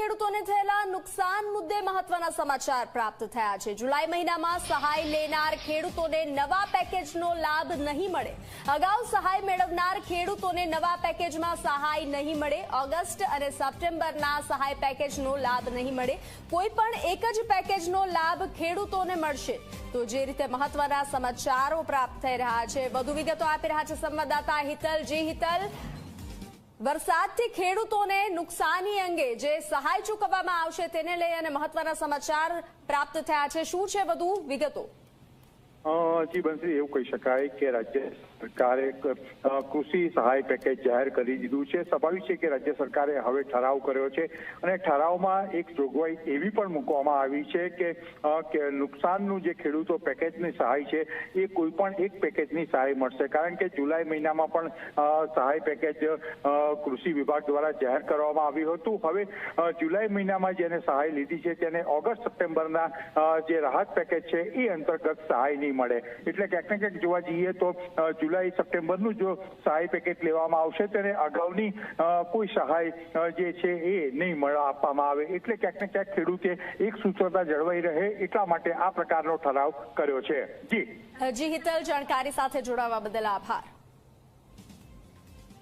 ખેડૂતોને થયેલા નુકસાન મુદ્દે મહત્વના સમાચાર પ્રાપ્ત થયા છે। જુલાઈ મહિનામાં સહાય લેનાર ખેડૂતોને નવા પેકેજનો લાભ નહીં મળે। અગાઉ સહાય મેળવનાર ખેડૂતોને નવા પેકેજમાં સહાય નહીં મળે। ઓગસ્ટ અને સપ્ટેમ્બરના સહાય પેકેજનો લાભ નહીં મળે। કોઈ પણ એક જ પેકેજનો લાભ ખેડૂતોને મળશે। તો જે રીતે મહત્વના સમાચારો પ્રાપ્ત થઈ રહ્યા છે, વધુ વિગતો આપી રહ્યા છે સંવાદદાતા હિતલ। જી હિતલ, વરસાદથી ખેડૂતોને નુકસાની અંગે જે સહાય ચૂકવવામાં આવશે તેને લઈ અને મહત્વના સમાચાર પ્રાપ્ત થયા છે, શું છે વધુ વિગતો? જી બંસી, એવું કહી શકાય કે રાજ્ય સરકારે કૃષિ સહાય પેકેજ જાહેર કરી દીધું છે। સ્વાભાવિક છે કે રાજ્ય સરકારે હવે ઠરાવ કર્યો છે અને ઠરાવમાં એક જોગવાઈ એવી પણ મૂકવામાં આવી છે કે નુકસાનનું જે ખેડૂતો પેકેજની સહાય છે એ કોઈ પણ એક પેકેજની સહાય મળશે। કારણ કે જુલાઈ મહિનામાં પણ સહાય પેકેજ કૃષિ વિભાગ દ્વારા જાહેર કરવામાં આવ્યું હતું। હવે જુલાઈ મહિનામાં જેને સહાય લીધી છે તેને ઓગસ્ટ સપ્ટેમ્બરના જે રાહત પેકેજ છે એ અંતર્ગત સહાય નહીં મળે। એટલે ક્યાંક ને ક્યાંક જોવા જઈએ તો જુલાઈ સપ્ટેમ્બરનું જો સહાય પેકેજ લેવામાં આવશે તેને અગાઉની કોઈ સહાય જે છે એ નહીં આપવામાં આવે। એટલે ક્યાંક ને ક્યાંક ખેડૂતે એક સૂત્રતા જળવાઈ રહે એટલા માટે આ પ્રકારનો ઠરાવ કર્યો છે। જી હિતલ, જાણકારી સાથે જોડાવા બદલ આભાર।